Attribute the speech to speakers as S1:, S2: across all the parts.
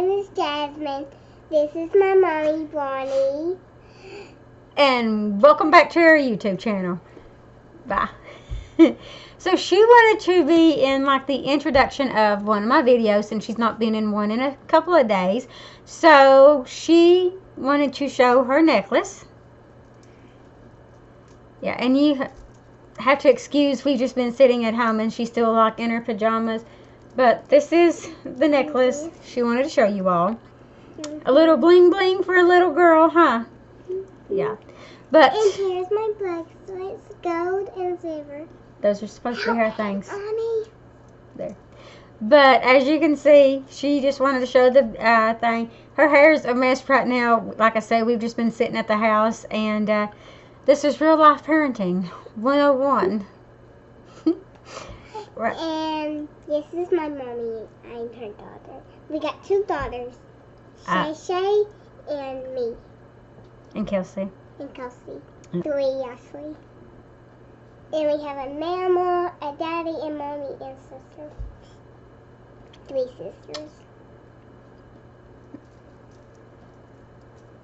S1: name is Jasmine. This is my mommy, Ronni.
S2: And welcome back to our YouTube channel. Bye. So she wanted to be in like the introduction of one of my videos since she's not been in one in a couple of days. So she wanted to show her necklace. Yeah, and you have to excuse, we've just been sitting at home and she's still like in her pajamas. But this is the necklace she wanted to show you all. A little bling bling for a little girl, huh? Yeah. But
S1: And here's my bracelets, gold and silver.
S2: Those are supposed to be her things.
S1: Mommy.
S2: There. But as you can see, she just wanted to show the thing. Her hair's a mess right now. Like I said, we've just been sitting at the house, and this is real life parenting 101. Right.
S1: And this is my mommy. I'm her daughter. We got two daughters, Shay and me.
S2: And Kelsey.
S1: And Kelsey. Three, actually. And we have a mama, a daddy, and mommy, and sister. 3 sisters.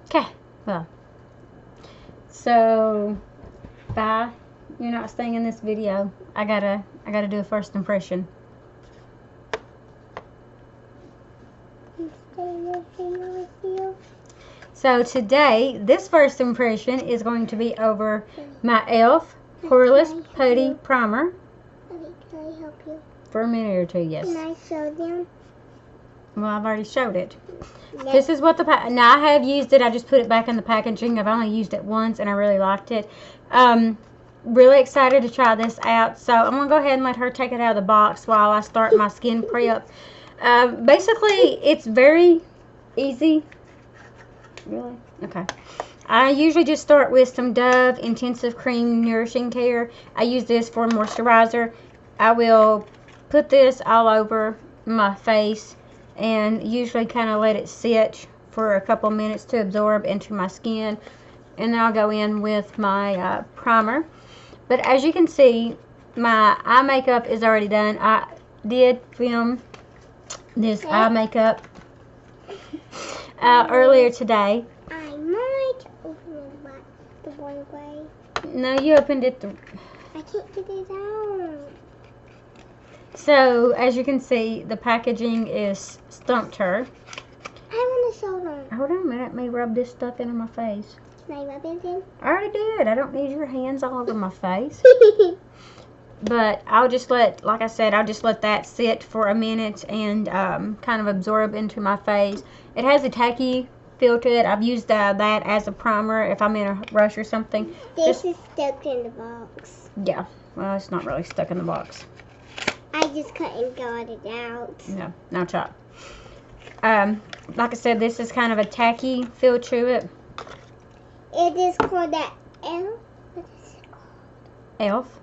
S2: Okay, well. So, bye. You're not staying in this video. I gotta do a first impression. So today, this first impression is going to be over my e.l.f. Poreless Putty Primer.
S1: Can I help you?
S2: For a minute or two, yes.
S1: Can I show them?
S2: Well, I've already showed it.
S1: Yes.
S2: This is what now I have used it. I just put it back in the packaging. I've only used it once and I really liked it. Really excited to try this out. So I'm going to go ahead and let her take it out of the box while I start my skin prep. Basically, it's very easy. Really? Okay. I usually just start with some Dove Intensive Cream Nourishing Care. I use this for moisturizer. I will put this all over my face and usually kind of let it sit for a couple minutes to absorb into my skin. And then I'll go in with my primer. But as you can see, my eye makeup is already done. I did film this eye makeup earlier today.
S1: I might open the one way.
S2: No, you opened it.
S1: I can't get it out.
S2: So, as you can see, the packaging is stumped her.
S1: I want to show them.
S2: Hold on a minute. Let me rub this stuff into my face.
S1: Can I rub it in?
S2: I already did. I don't need your hands all over my face. But I'll just let, like I said, I'll just let that sit for a minute and kind of absorb into my face. It has a tacky feel to it. I've used that as a primer if I'm in a rush or something.
S1: This is stuck in the box.
S2: Yeah, well, it's not really stuck in the box.
S1: I just couldn't got it out.
S2: No, not chop. Like I said, this is kind of a tacky feel to it.
S1: It is called that e.l.f. What is it called?
S2: e.l.f.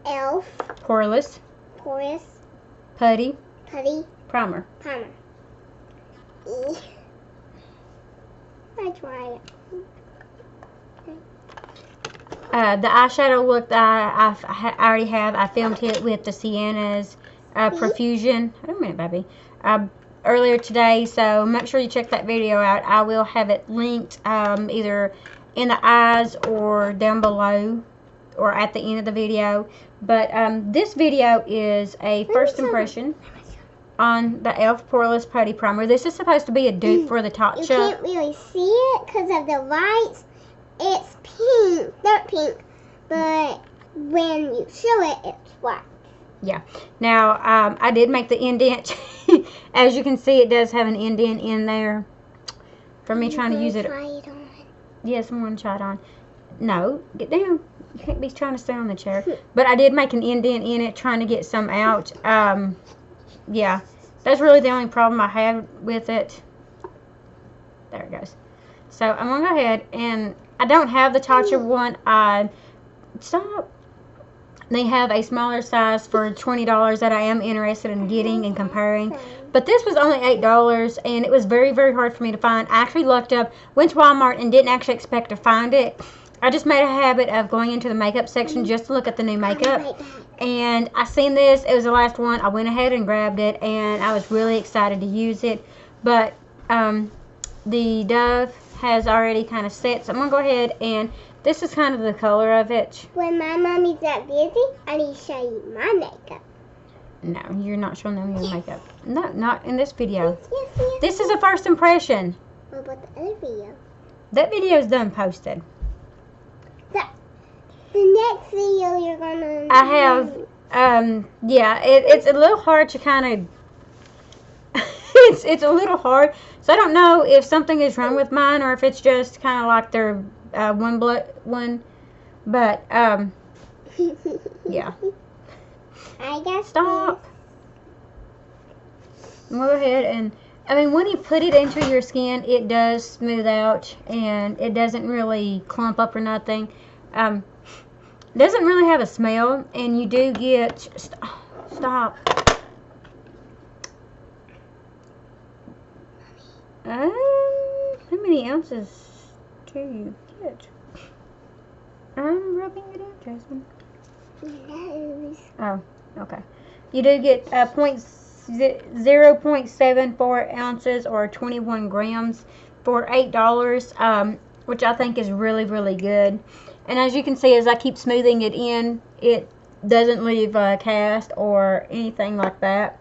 S1: e.l.f.
S2: Poreless
S1: Putty
S2: Primer.
S1: Primer. I try it.
S2: The eyeshadow look that I already have, I filmed it with the Sienna's Profusion. Wait a minute, baby. Earlier today, so make sure you check that video out. I will have it linked either in the eyes or down below or at the end of the video. But this video is a first impression on the e.l.f. Poreless Putty Primer. This is supposed to be a dupe for the Tatcha.
S1: You can't really see it because of the lights. It's pink, dark pink, but when you show it, it's white.
S2: Yeah. Now, I did make the indent. As you can see, it does have an indent in there for me trying to use it.
S1: Try it on.
S2: Yes, I'm going to try it on. No, get down. You can't be trying to stay on the chair. But I did make an indent in it, trying to get some out. Yeah, that's really the only problem I have with it. There it goes. So I'm going to go ahead, and I don't have the Tatcha one. Stop. They have a smaller size for $20 that I am interested in getting and comparing. But this was only $8, and it was very, very hard for me to find. I actually looked up, went to Walmart, and didn't actually expect to find it. I just made a habit of going into the makeup section just to look at the new makeup. And I seen this. It was the last one. I went ahead and grabbed it, and I was really excited to use it. But the Dove has already kind of set, so I'm going to go ahead and this is kind of the color of it.
S1: When my mommy's not busy, I need to show you my makeup.
S2: No, you're not showing them your makeup. No, not in this video.
S1: Yes.
S2: This is a first impression.
S1: What about the other video?
S2: That video is done posted.
S1: The next video you're gonna.
S2: I have, yeah, it's a little hard to kind of. it's a little hard, so I don't know if something is wrong with mine or if it's just kind of like their one, but yeah.
S1: I guess.
S2: Stop. Go ahead and, I mean, when you put it into your skin, it does smooth out and it doesn't really clump up or nothing. Doesn't really have a smell, and you do get, stop. How many ounces do you get? I'm rubbing it out, Jasmine.
S1: Nose.
S2: Oh, okay. You do get 0.74 ounces or 21 grams for $8, which I think is really, really good. And as you can see, as I keep smoothing it in, it doesn't leave a cast or anything like that.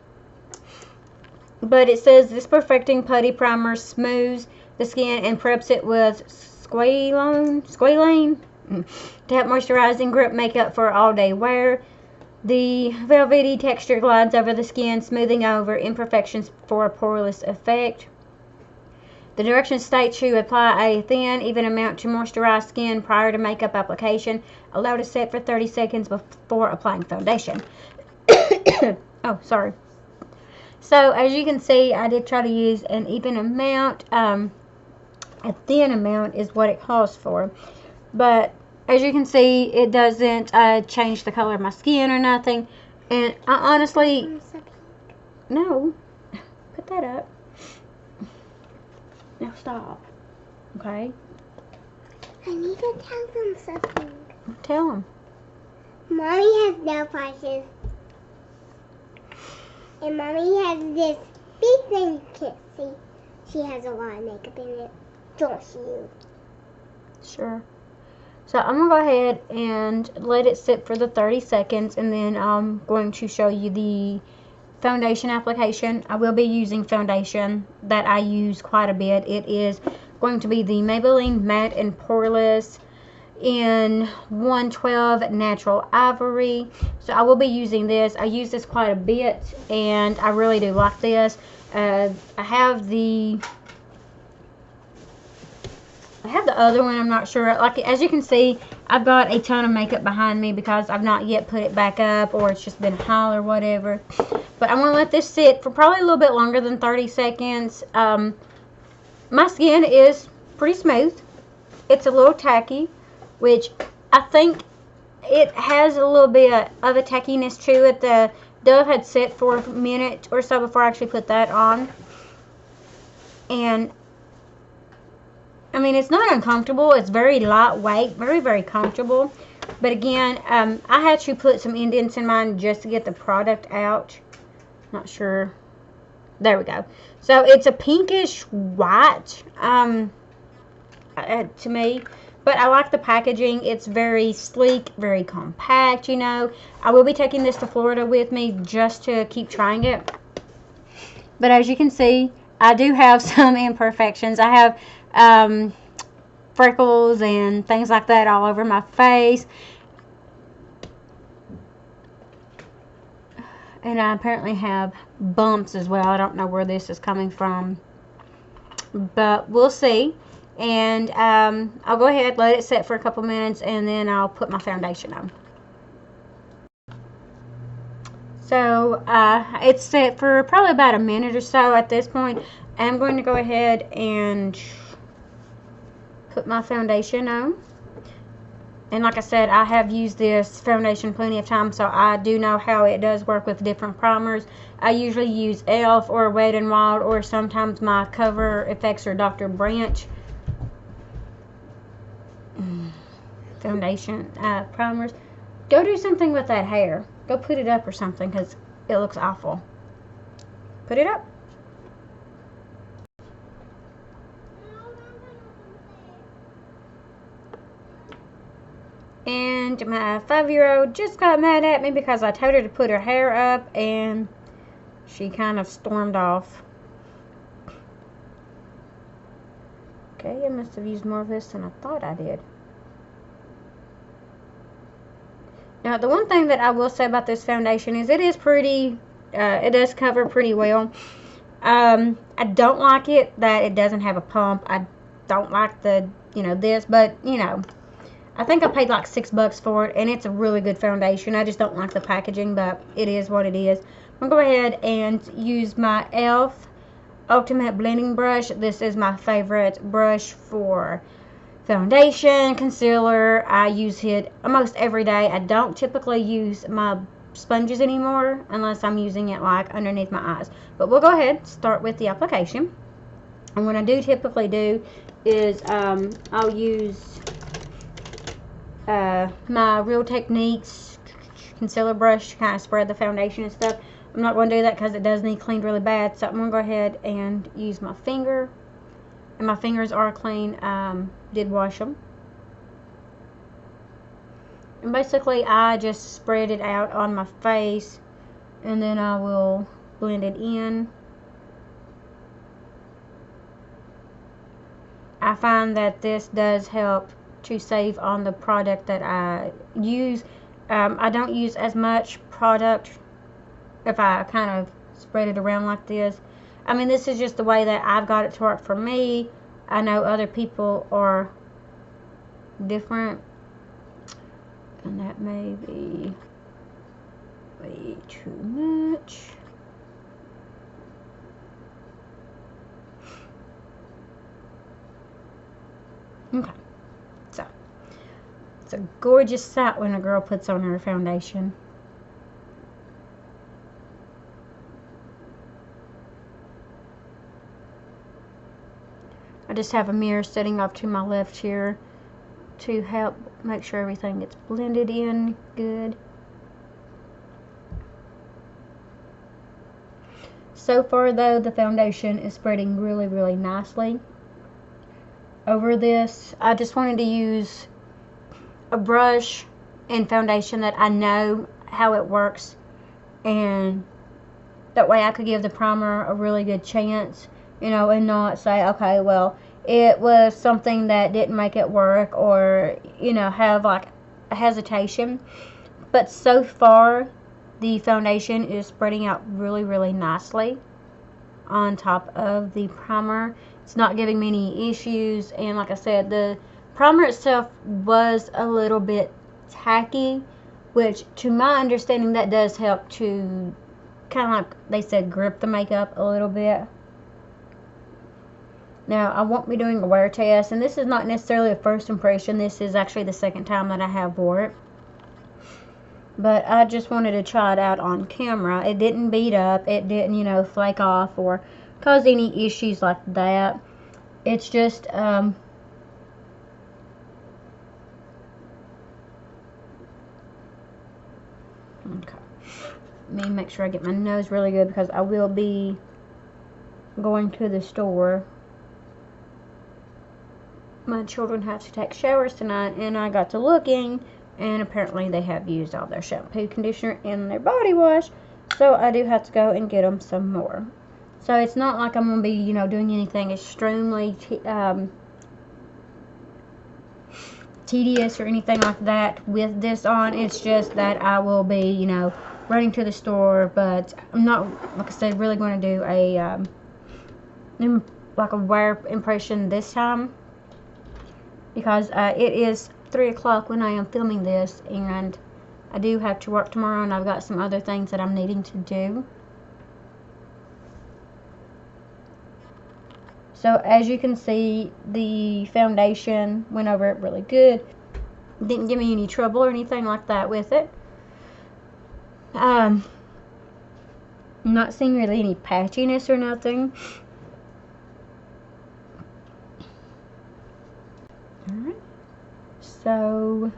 S2: But it says this perfecting putty primer smooths the skin and preps it with squalane to help moisturize and grip makeup for all-day wear. The velvety texture glides over the skin, smoothing over imperfections for a poreless effect. The directions state to apply a thin, even amount to moisturize skin prior to makeup application. Allow to set for 30 seconds before applying foundation. Oh, sorry. So, as you can see, I did try to use an even amount. A thin amount is what it calls for. But, as you can see, it doesn't change the color of my skin or nothing. And I honestly... No. Put that up. Now stop. Okay?
S1: I need to tell them something.
S2: Tell them.
S1: Mommy has nail polishes. And Mommy has this big thing you can't see. She has a lot of makeup in it. Don't you?
S2: Sure. So I'm going to go ahead and let it sit for the 30 seconds. And then I'm going to show you the foundation application. I will be using foundation that I use quite a bit. It is going to be the Maybelline Matte and Poreless in 112 Natural Ivory. So I will be using this. I use this quite a bit and I really do like this. I have the other one. I'm not sure. Like, as you can see, I've got a ton of makeup behind me because I've not yet put it back up, or it's just been a haul or whatever. But I'm going to let this sit for probably a little bit longer than 30 seconds. My skin is pretty smooth. It's a little tacky, which I think it has a little bit of a tackiness to it. The Dove had set for a minute or so before I actually put that on. And I mean, it's not uncomfortable. It's very lightweight, very, very comfortable. But again, I had to put some indents in mine just to get the product out. Not sure. There we go. So it's a pinkish white to me. But I like the packaging. It's very sleek, very compact, you know. I will be taking this to Florida with me just to keep trying it. But as you can see, I do have some imperfections. I have freckles and things like that all over my face. And I apparently have bumps as well. I don't know where this is coming from, but we'll see. And I'll go ahead, let it set for a couple minutes, and then I'll put my foundation on. So it's set for probably about a minute or so at this point. I'm going to go ahead and put my foundation on. And like I said, I have used this foundation plenty of times, so I do know how it does work with different primers. I usually use e.l.f. or Wet n Wild, or sometimes my Cover FX or Dr. Branch foundation primers. Go do something with that hair. Go put it up or something, because it looks awful. Put it up. And my 5-year-old just got mad at me because I told her to put her hair up, and she kind of stormed off. Okay, I must have used more of this than I thought I did. Now, the one thing that I will say about this foundation is it is pretty, it does cover pretty well. I don't like it that it doesn't have a pump. I don't like the, this, but, I think I paid like $6 for it, and it's a really good foundation. I just don't like the packaging, but it is what it is. I'm going to go ahead and use my e.l.f. Ultimate Blending Brush. This is my favorite brush for foundation, concealer. I use it almost every day. I don't typically use my sponges anymore unless I'm using it like underneath my eyes. But we'll go ahead and start with the application. And what I do typically do is I'll use my Real Techniques concealer brush to kind of spread the foundation and stuff. I'm not going to do that because it does need cleaned really bad. So I'm going to go ahead and use my finger. And my fingers are clean. Did wash them. And basically I just spread it out on my face. And then I will blend it in. I find that this does help to save on the product that I use. I don't use as much product if I kind of spread it around like this. I mean, this is just the way that I've got it to work for me. I know other people are different, and that may be way too much. Okay, so it's a gorgeous sight when a girl puts on her foundation. I just have a mirror sitting off to my left here to help make sure everything gets blended in good. So far though, the foundation is spreading really, really nicely over this. I just wanted to use a brush and foundation that I know how it works, and that way I could give the primer a really good chance, and not say, okay, well, it was something that didn't make it work, or, have like a hesitation. But so far, the foundation is spreading out really, really nicely on top of the primer. It's not giving me any issues, and like I said, the primer itself was a little bit tacky, which to my understanding that does help to kind of, like they said, grip the makeup a little bit. Now, I won't be doing a wear test, and this is not necessarily a first impression. This is actually the second time that I have wore it. But I just wanted to try it out on camera. It didn't beat up. It didn't, flake off or cause any issues like that. It's just, okay. Let me make sure I get my nose really good because I will be going to the store. My children have to take showers tonight, and I got to looking, and apparently they have used all their shampoo, conditioner, and their body wash, so I do have to go and get them some more. So it's not like I'm going to be, doing anything extremely tedious or anything like that with this on. It's just that I will be, running to the store, but I'm not, like I said, really going to do a like a wear impression this time, because it is 3 o'clock when I am filming this, and I do have to work tomorrow, and I've got some other things that I'm needing to do. So as you can see, the foundation went over it really good. Didn't give me any trouble or anything like that with it. I'm not seeing really any patchiness or nothing. Alright, so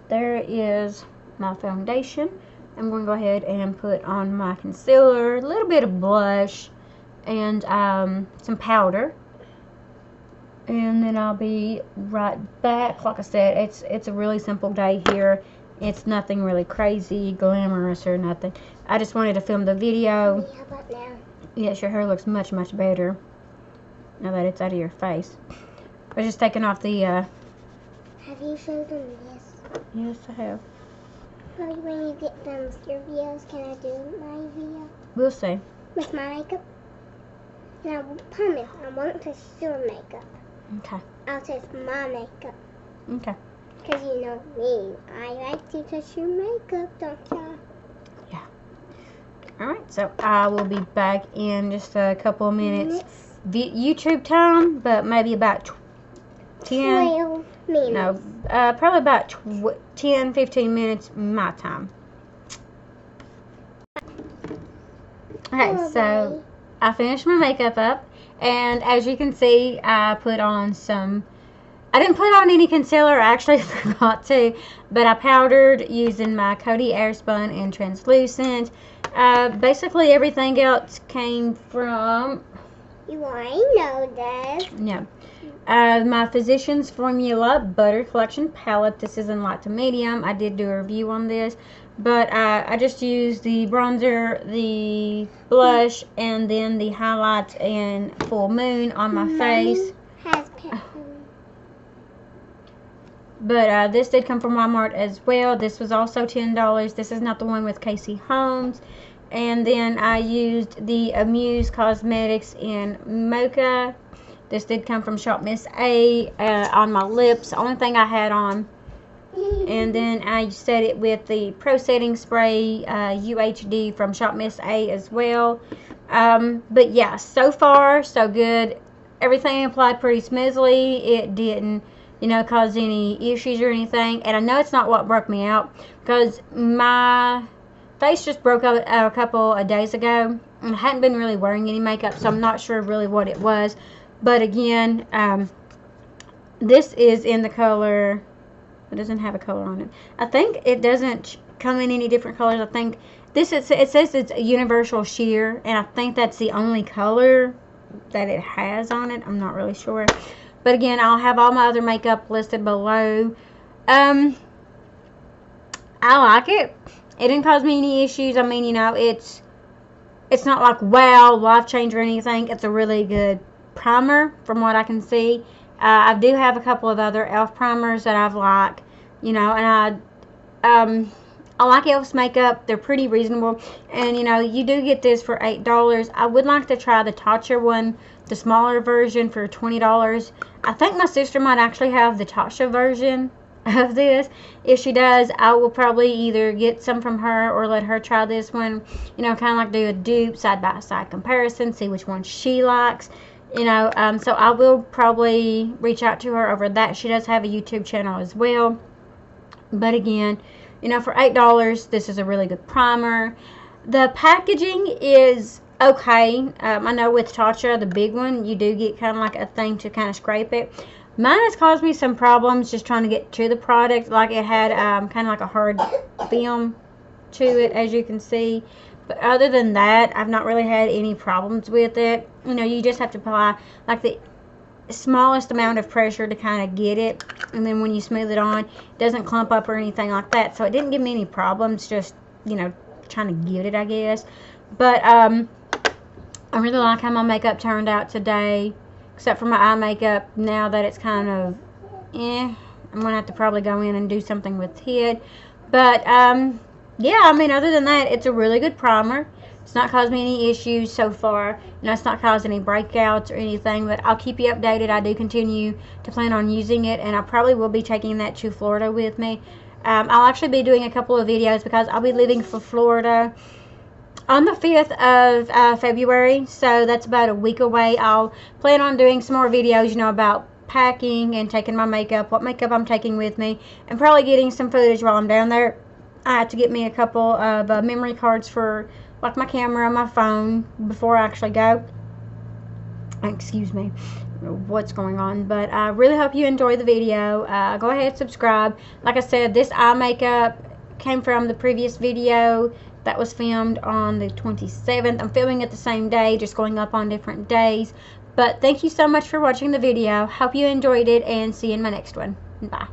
S2: there is my foundation. I'm going to go ahead and put on my concealer, a little bit of blush, and some powder. and then I'll be right back. Like I said, it's a really simple day here. It's nothing really crazy, glamorous, or nothing. I just wanted to film the video.
S1: How about now?
S2: Yes, your hair looks much, much better now that it's out of your face. I was just taking off the,
S1: Have you showed them this?
S2: Yes, I have.
S1: Probably when you get done with your videos, can I do my video?
S2: We'll see.
S1: With my makeup? And I promise I won't touch your makeup.
S2: Okay.
S1: I'll touch my makeup.
S2: Okay.
S1: Because you know me, I like to touch your makeup, don't I?
S2: Yeah. Alright, so I will be back in just a couple of minutes. YouTube time, but maybe about 10.
S1: 12 minutes.
S2: No, probably about 10, 15 minutes my time. Okay, so I finished my makeup up, and as you can see, I put on some, I didn't put on any concealer, I actually forgot to, but I powdered using my Coty Airspun and Translucent. Basically everything else came from,
S1: You already know this.
S2: no, my Physicians Formula Butter Collection palette. This is in light to medium. I did do a review on this, but I just used the bronzer, the blush, and then the highlights and Full Moon on my face.
S1: Has peppermint.
S2: But this did come from Walmart as well. This was also $10. This is not the one with Casey Holmes. And then I used the Amuse Cosmetics in Mocha. This did come from Shop Miss A on my lips. The only thing I had on. And then I set it with the Pro Setting Spray UHD from Shop Miss A as well. But yeah, so far so good. Everything applied pretty smoothly. It didn't, you know, cause any issues or anything. And I know it's not what broke me out, because my face just broke out a couple of days ago. And I hadn't been really wearing any makeup, so I'm not sure really what it was. But again, this is in the color, it doesn't have a color on it. I think it doesn't come in any different colors. I think this is, it says it's a universal sheer, and I think that's the only color that it has on it. I'm not really sure. But again, I'll have all my other makeup listed below. I like it. It didn't cause me any issues. I mean, you know, it's not like wow, life changer or anything. It's a really good primer from what I can see. I do have a couple of other e.l.f. primers that I've liked, you know, and I like e.l.f.'s makeup. They're pretty reasonable, and you know, you do get this for $8. I would like to try the Tatcha one, the smaller version, for $20. I think my sister might actually have the Tatcha version of this. If she does, I will probably either get some from her or let her try this one, you know, kind of like do a dupe side-by-side comparison, see which one she likes, you know. So I will probably reach out to her over that. She does have a YouTube channel as well. But again, you know, for $8, this is a really good primer. The packaging is okay. I know with Tatcha, the big one, you do get kind of like a thing to kind of scrape it. Mine has caused me some problems just trying to get to the product. Like it had kind of like a hard film to it, as you can see. But other than that, I've not really had any problems with it. You know, you just have to apply like the smallest amount of pressure to kind of get it. And then when you smooth it on, it doesn't clump up or anything like that. So it didn't give me any problems, just, you know, trying to get it, I guess. But I really like how my makeup turned out today. Except for my eye makeup, now that it's kind of, I'm going to have to probably go in and do something with it. But, yeah, I mean, other than that, it's a really good primer. It's not caused me any issues so far. You know, it's not caused any breakouts or anything, but I'll keep you updated. I do continue to plan on using it, and I probably will be taking that to Florida with me. I'll actually be doing a couple of videos because I'll be leaving for Florida on the 5th of February, so that's about a week away. I'll plan on doing some more videos, you know, about packing and taking my makeup, what makeup I'm taking with me, and probably getting some footage while I'm down there. I have to get me a couple of memory cards for, like, my camera and my phone before I actually go. Excuse me, I don't know what's going on, but I really hope you enjoy the video. Go ahead and subscribe. Like I said, this eye makeup came from the previous video that was filmed on the 27th. I'm filming it the same day, just going up on different days. But thank you so much for watching the video. Hope you enjoyed it, and see you in my next one. Bye.